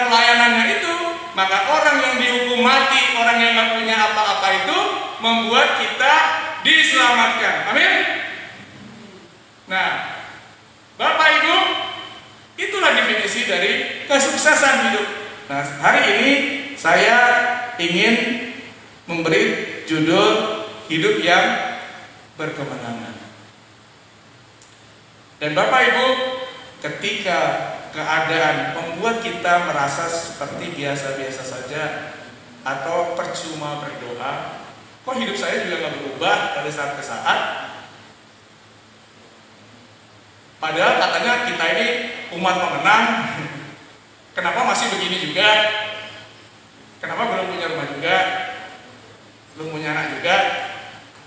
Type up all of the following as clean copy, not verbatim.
pelayanannya itu, maka orang yang dihukum mati, orang yang nggak punya apa-apa itu membuat kita diselamatkan. Amin. Nah, Bapak Ibu, itulah definisi dari kesuksesan hidup. Nah, hari ini saya ingin memberi judul hidup yang berkemenangan. Dan Bapak Ibu, ketika keadaan membuat kita merasa seperti biasa-biasa saja atau percuma berdoa, kok hidup saya juga nggak berubah dari saat ke saat, padahal katanya kita ini umat pemenang, kenapa masih begini juga, kenapa belum punya rumah juga, belum punya anak juga,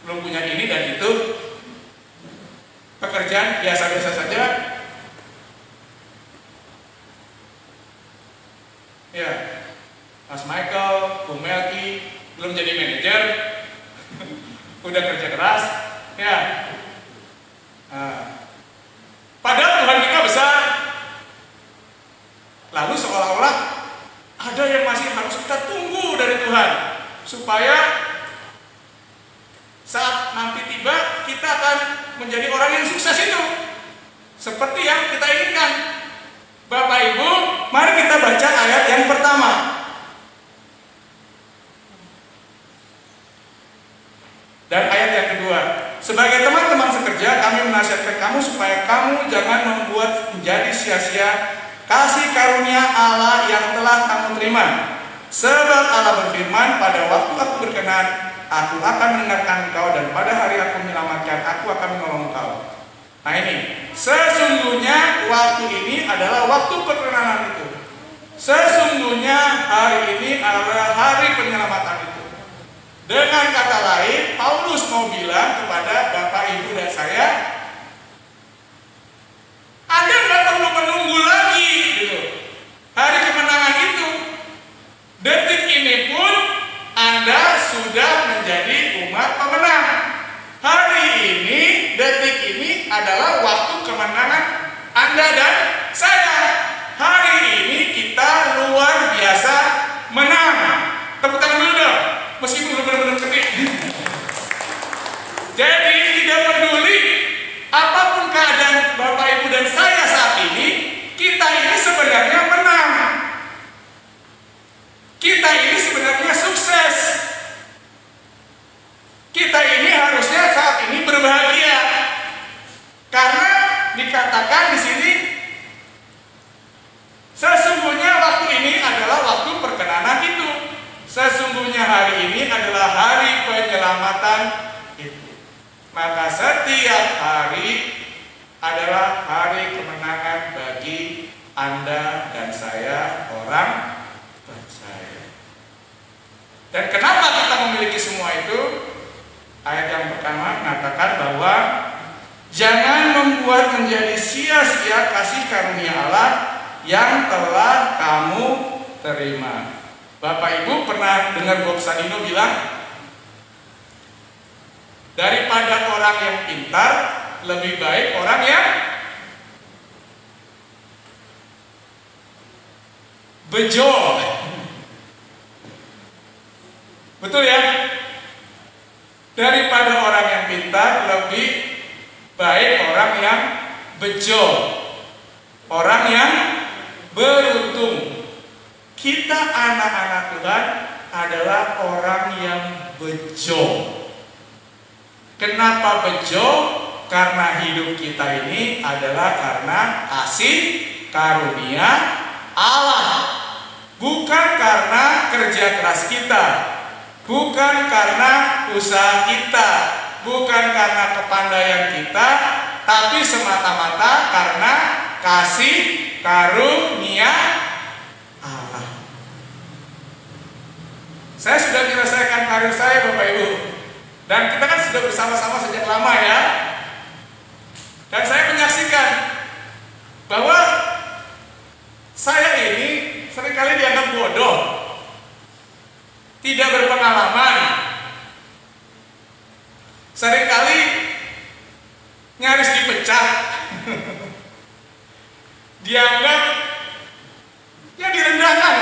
belum punya ini dan itu, pekerjaan biasa-biasa saja. Ya, Mas Michael, Bu Melki belum jadi manajer, udah kerja keras, ya. Padahal Tuhan kita besar. Lalu seolah-olah ada yang masih harus kita tunggu dari Tuhan supaya saat nanti tiba kita akan menjadi orang yang sukses itu seperti yang kita inginkan. Bapak Ibu, mari kita baca ayat yang pertama. Dan ayat yang kedua. Sebagai teman-teman sekerja, kami menasihatkan kamu supaya kamu jangan membuat menjadi sia-sia kasih karunia Allah yang telah kamu terima. Sebab Allah berfirman, pada waktu aku berkenan, aku akan mendengarkan engkau, dan pada hari aku menyelamatkan, aku akan menolong engkau. Nah ini, sesungguhnya waktu ini adalah waktu perkenanan itu. Sesungguhnya hari ini adalah hari penyelamatan itu. Dengan kata lain, Paulus mau bilang kepada Bapak, Ibu, dan saya, Anda nggak perlu menunggu lagi gitu. Hari kemenangan itu. Detik ini pun Anda sudah menjadi umat pemenang. Hari ini, detik ini adalah waktu kemenangan Anda dan saya. Hari ini kita luar biasa menang. Tepuk tangan dulu dong, meskipun benar-benar gede. Jadi tidak peduli apapun keadaan Bapak Ibu dan saya saat ini, kita ini sebenarnya menang. Kita ini sebenarnya sukses. Kita ini harusnya saat ini berbahagia. Karena dikatakan di sini, sesungguhnya waktu ini adalah waktu perkenanan itu. Sesungguhnya hari ini adalah hari penyelamatan itu. Maka setiap hari adalah hari kemenangan bagi Anda dan saya, orang percaya. Dan kenapa kita memiliki semua itu? Ayat yang pertama mengatakan bahwa jangan membuat menjadi sia-sia kasih karunia Allah yang telah kamu terima. Bapak Ibu pernah dengar Bob Sadino bilang, daripada orang yang pintar, lebih baik orang yang bejo. Betul ya? Daripada orang yang pintar, lebih baik orang yang bejo, orang yang beruntung. Kita anak-anak Tuhan adalah orang yang bejo. Kenapa bejo? Karena hidup kita ini adalah karena kasih karunia Allah. Bukan karena kerja keras kita, bukan karena usaha kita, bukan karena kepandaian kita, tapi semata-mata karena kasih karunia Allah. Saya sudah menyelesaikan karir saya, Bapak Ibu, dan kita kan sudah bersama-sama sejak lama ya. Dan saya menyaksikan bahwa saya ini seringkali dianggap bodoh, tidak berpengalaman, seringkali nyaris dipecat, dianggap ya direndahkan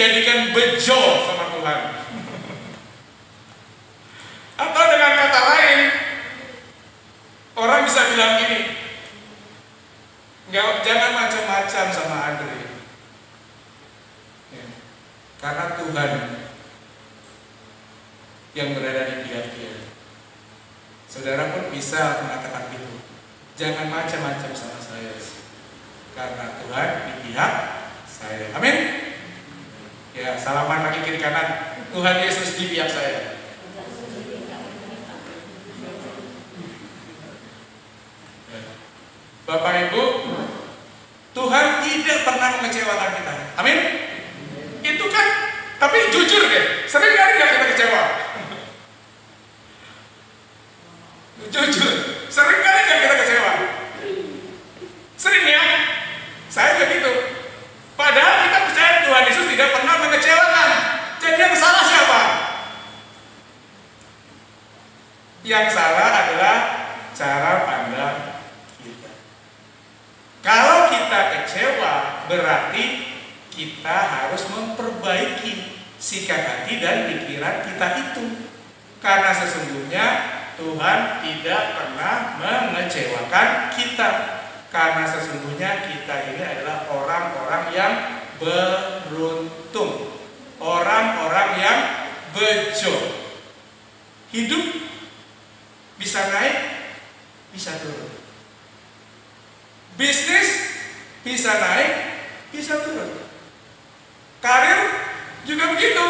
dijadikan bejo sama Tuhan. Atau dengan kata lain, orang bisa bilang gini, jangan macam-macam sama Andre, ya, karena Tuhan yang berada di pihak dia. Saudara pun bisa mengatakan itu, jangan macam-macam sama saya, karena Tuhan di pihak saya. Amin. Ya, salaman kaki kiri kanan. Tuhan Yesus di pihak saya. Bapak Ibu, Tuhan tidak pernah mengecewakan kita. Amin. Itu kan, tapi jujur deh, sering kali nggak kita kecewa? Jujur, sering kali nggak kita kecewa? Sering ya? Saya begitu. Padahal kita percaya Tuhan Yesus tidak pernah mengecewakan. Jadi yang salah siapa? Yang salah adalah cara pandang kita. Kalau kita kecewa, berarti kita harus memperbaiki sikap hati dan pikiran kita itu. Karena sesungguhnya Tuhan tidak pernah mengecewakan kita. Karena sesungguhnya kita ini adalah orang-orang yang beruntung, orang-orang yang bejo. Hidup bisa naik, bisa turun. Bisnis bisa naik, bisa turun. Karir juga begitu.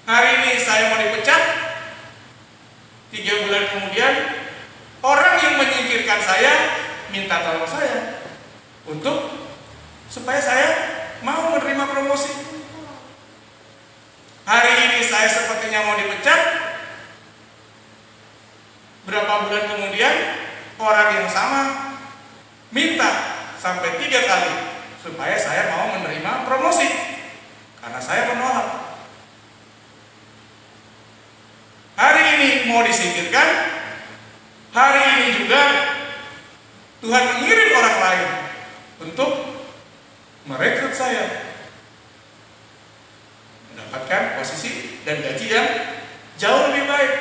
Hari ini saya mau dipecat, 3 bulan kemudian orang yang menyingkirkan saya minta tolong saya untuk supaya saya mau menerima promosi. Hari ini saya sepertinya mau dipecat, berapa bulan kemudian orang yang sama minta sampai 3 kali supaya saya mau menerima promosi, karena saya menolak. Hari ini mau disingkirkan, hari ini juga Tuhan mengirim orang lain untuk merekrut saya, mendapatkan posisi dan gaji yang jauh lebih baik.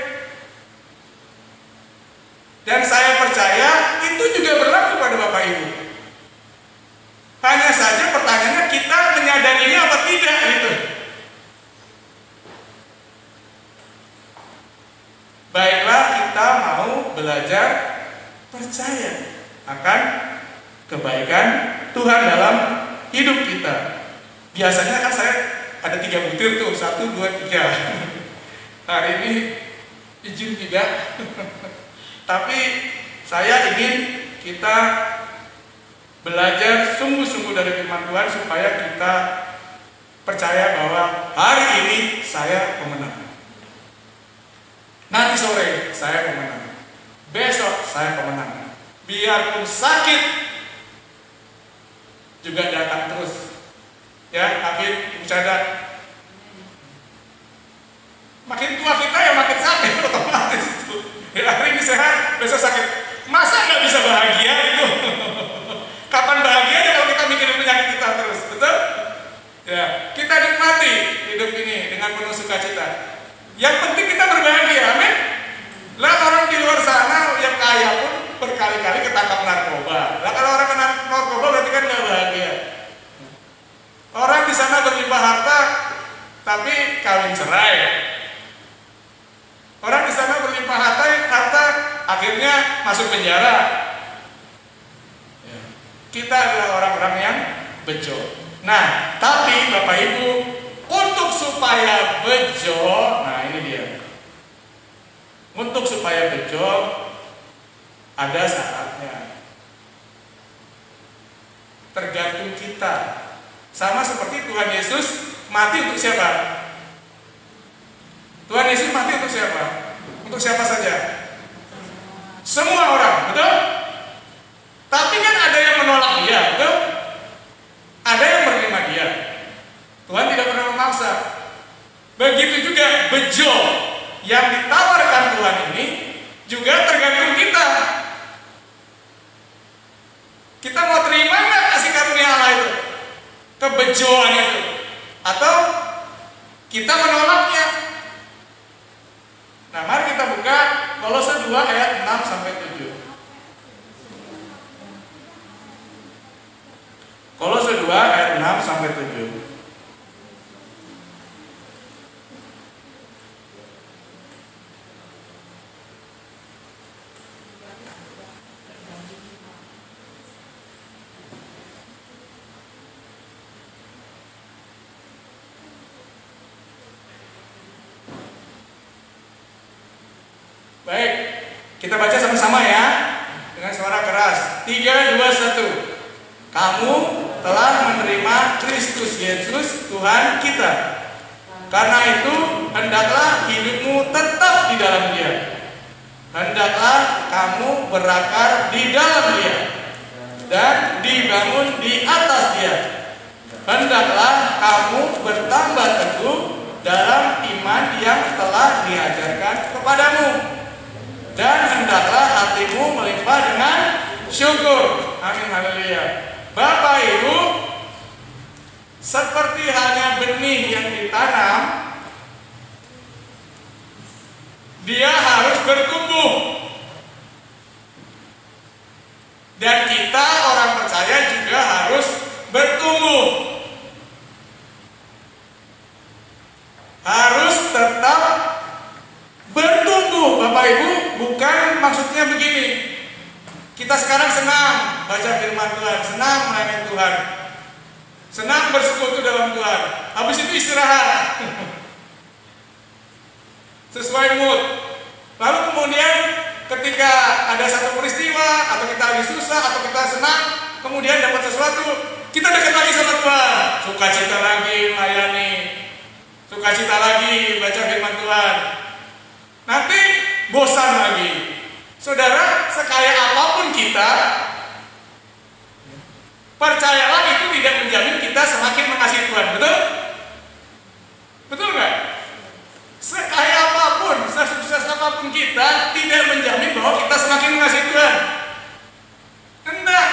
Dan saya percaya itu juga berlaku pada Bapak Ibu. Hanya saja pertanyaannya, kita menyadarinya apa tidak gitu. Baiklah, kita mau belajar percaya akan kebaikan Tuhan dalam hidup kita. Biasanya kan saya ada 3 butir tuh, 1, 2, 3. Hari ini izin tidak. Tapi saya ingin kita belajar sungguh-sungguh dari firman Tuhan supaya kita percaya bahwa hari ini saya pemenang. Nanti sore saya pemenang. Besok saya pemenang. Biarpun sakit juga datang terus. Ya, amin, bercanda. Makin tua kita ya makin sakit otomatis itu. Ya, hari ini sehat, besok sakit. Masa nggak bisa bahagia itu? Kapan bahagianya kalau kita mikirin penyakit kita terus, betul? Ya, kita nikmati hidup ini dengan penuh sukacita. Yang penting kita berbahagia, amin. Lah orang di luar sana yang kaya pun berkali-kali ketangkap narkoba. Lah kalau orang kena narkoba berarti kan nggak bahagia. Orang di sana berlimpah harta, tapi kawin cerai. Orang di sana berlimpah harta, akhirnya masuk penjara. Ya. Kita adalah orang-orang yang bejo. Nah, tapi Bapak Ibu, untuk supaya bejo, nah ini dia. Untuk supaya bejo, ada syaratnya. Tergantung kita. Sama seperti Tuhan Yesus mati untuk siapa? Tuhan Yesus mati untuk siapa? Untuk siapa saja? Semua orang, betul? Tapi kan ada yang menolak dia, betul? Ada yang menerima dia. Tuhan tidak pernah memaksa. Begitu juga bejo yang ditawarkan Tuhan ini juga tergantung kita. Kita mau terima nggak kasih karunia Allah itu? Kebejoan itu. kita menolaknya. Nah, mari kita buka Kolose 2 ayat 6 sampai 7. Kolose 2 ayat 6 sampai 7. Baik, kita baca sama-sama ya dengan suara keras. 3, 2, 1. Kamu telah menerima Kristus Yesus Tuhan kita. Karena itu hendaklah hidupmu tetap di dalam Dia. Hendaklah kamu berakar di dalam Dia dan dibangun di atas Dia. Hendaklah kamu bertambah teguh dalam iman yang telah diajarkan kepadamu. Dan hendaklah hatimu melimpah dengan syukur. Amin, haleluya. Bapak Ibu, seperti halnya benih yang ditanam, dia harus bertumbuh. Dan kita orang percaya juga harus bertumbuh. Harus tetap bertumbuh, Bapak Ibu. Bukan maksudnya begini, kita sekarang senang baca firman Tuhan, senang melayani Tuhan, senang bersekutu dalam Tuhan, habis itu istirahat sesuai mood. Lalu kemudian ketika ada satu peristiwa, atau kita lagi susah, atau kita senang, kemudian dapat sesuatu, kita dekat lagi sama Tuhan, sukacita lagi melayani, sukacita lagi baca firman Tuhan. Nanti bosan lagi. Saudara, sekaya apapun kita, percayalah itu tidak menjamin kita semakin mengasihi Tuhan. Betul? Betul nggak? Sekaya apapun, sesukses apapun kita, tidak menjamin bahwa kita semakin mengasihi Tuhan. Enggak.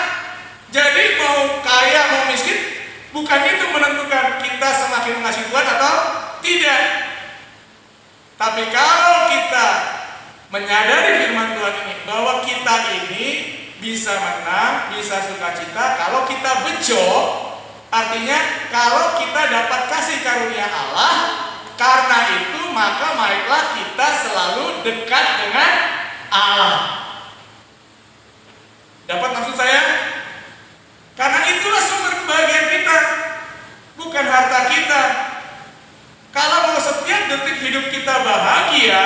Jadi mau kaya mau miskin, bukan itu menentukan kita semakin mengasihi Tuhan atau tidak. Tapi kalau kita menyadari firman Tuhan ini, bahwa kita ini bisa menang, bisa sukacita kalau kita bejo, artinya kalau kita dapat kasih karunia Allah, karena itu maka marilah kita selalu dekat dengan Allah. Dapat maksud saya? Karena itulah sumber kebahagiaan kita, bukan harta kita. Kalau mau setiap detik hidup kita bahagia,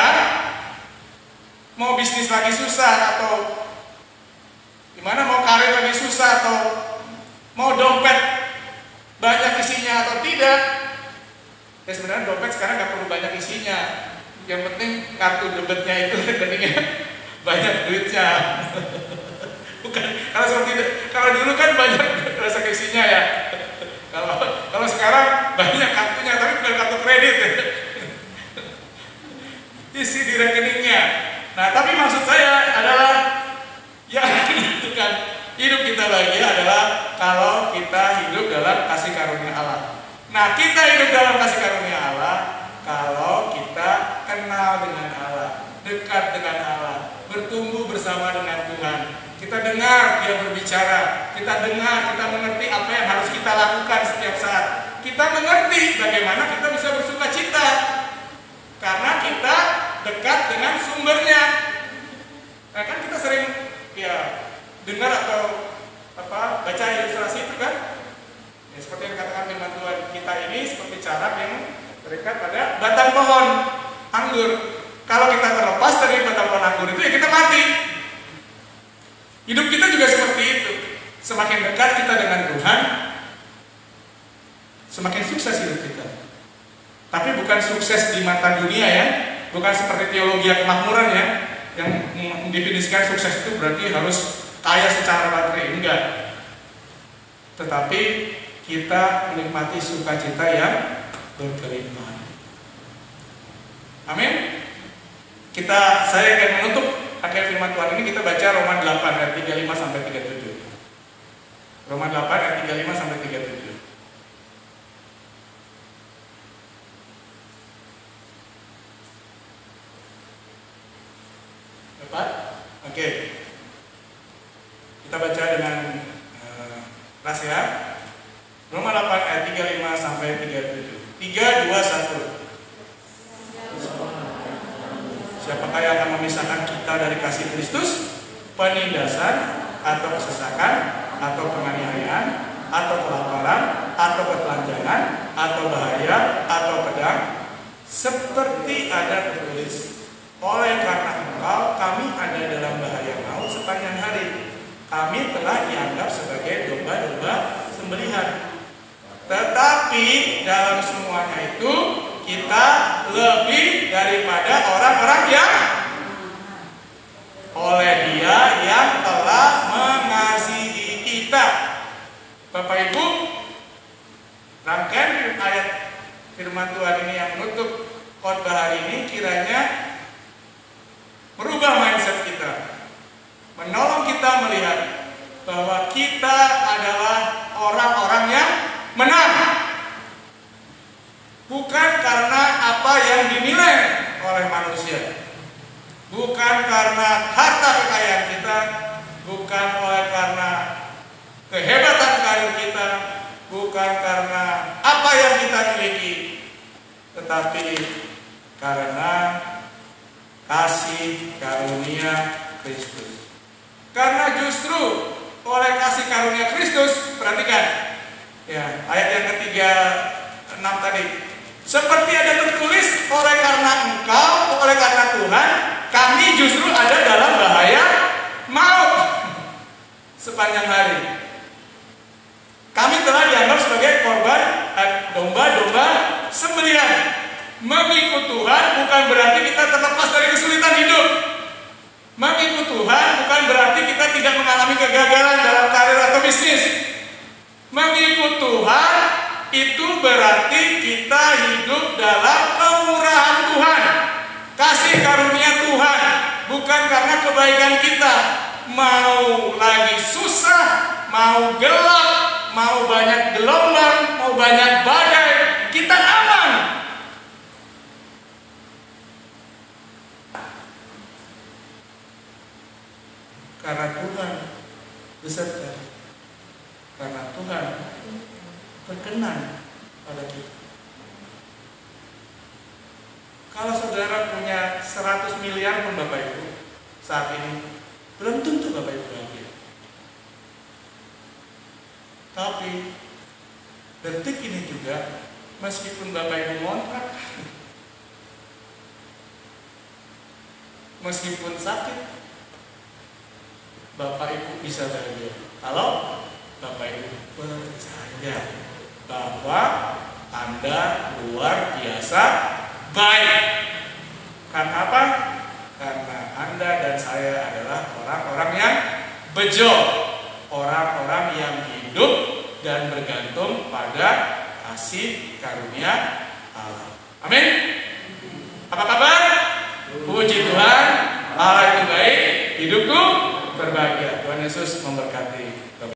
mau bisnis lagi susah, atau gimana, mau karir lagi susah, atau mau dompet banyak isinya atau tidak, ya sebenarnya dompet sekarang nggak perlu banyak isinya, yang penting kartu debitnya itu rekeningnya banyak duitnya. Bukan kalau seperti kalau dulu kan banyak rasa isinya ya. Kalau sekarang banyak kartunya, tapi bukan kartu kredit. Isi di rekeningnya. Nah, tapi maksud saya adalah yang menentukan hidup kita bahagia adalah kalau kita hidup dalam kasih karunia Allah. Nah, kita hidup dalam kasih karunia Allah kalau kita kenal dengan Allah, dekat dengan Allah, bertumbuh bersama dengan Tuhan. Kita dengar Dia berbicara, kita dengar, kita mengerti apa yang harus kita lakukan setiap saat. Kita mengerti bagaimana kita bisa bersuka cita karena kita dekat dengan sumbernya. Nah, kan kita sering ya dengar atau baca ilustrasi itu kan, ya, seperti yang dikatakan firman Tuhan, kita ini seperti carak yang terikat pada batang pohon anggur. Kalau kita terlepas dari batang pohon anggur itu, ya kita mati. Hidup kita juga seperti itu. Semakin dekat kita dengan Tuhan, semakin sukses hidup kita. Tapi bukan sukses di mata dunia ya, bukan seperti teologi kemakmuran ya, yang mendefinisikan sukses itu berarti harus kaya secara materi, enggak. Tetapi kita menikmati sukacita yang berkelimpahan. Amin. Saya akan menutup akhir firman Tuhan ini, kita baca Roma 8 ayat 35 sampai 37. Roma 8 ayat 35 sampai 37. Kita baca dengan keras ya. Roma 8 ayat 35 sampai 37. 3, 2, 1. Siapakah yang akan memisahkan kita dari kasih Kristus? Penindasan atau kesesakan atau penganiayaan atau kelaparan atau ketelanjangan atau bahaya atau pedang? Seperti ada tertulis, oleh karena engkau kami ada dalam bahaya maut sepanjang hari. Kami telah dianggap sebagai domba-domba sembelihan. Tetapi dalam semuanya itu kita lebih daripada orang-orang yang oleh Dia yang telah mengasihi kita. Bapak Ibu, rangkaian ayat firman Tuhan ini yang menutup khotbah hari ini kiranya merubah mindset kita, menolong kita melihat bahwa kita adalah orang-orang yang menang, bukan karena apa yang dinilai oleh manusia, bukan karena harta kekayaan kita, bukan oleh karena kehebatan karir kita, bukan karena apa yang kita miliki, tetapi karena kasih karunia Kristus. Karena justru oleh kasih karunia Kristus, perhatikan ya, ayat yang ketiga 6 tadi. Seperti ada tertulis, oleh karena engkau, oleh karena Tuhan, kami justru ada dalam bahaya maut sepanjang hari. Kami telah dianggap sebagai korban domba-domba sembelihan. Mengikut Tuhan bukan berarti kita terlepas dari kesulitan hidup. Mengikut Tuhan bukan berarti kita tidak mengalami kegagalan dalam karir atau bisnis. Mengikut Tuhan itu berarti kita hidup dalam kemurahan Tuhan, kasih karunia Tuhan, bukan karena kebaikan kita. Mau lagi susah, mau gelap, mau banyak gelombang, mau banyak badai, kita aman. Karena Tuhan beserta, karena Tuhan berkenan pada kita. Kalau saudara punya 100 miliar pun Bapak Ibu saat ini, belum tentu Bapak Ibu bahagia. Tapi detik ini juga, meskipun Bapak Ibu ngontrak, meskipun sakit, Bapak Ibu bisa bahagia. Kalau Bapak Ibu percaya bahwa Anda luar biasa baik. Karena apa? Karena Anda dan saya adalah orang-orang yang bejo, orang-orang yang hidup dan bergantung pada kasih karunia Allah. Amin. Apa kabar? Puji Tuhan, Allah itu baik, hidupku berbahagia. Tuhan Yesus memberkati.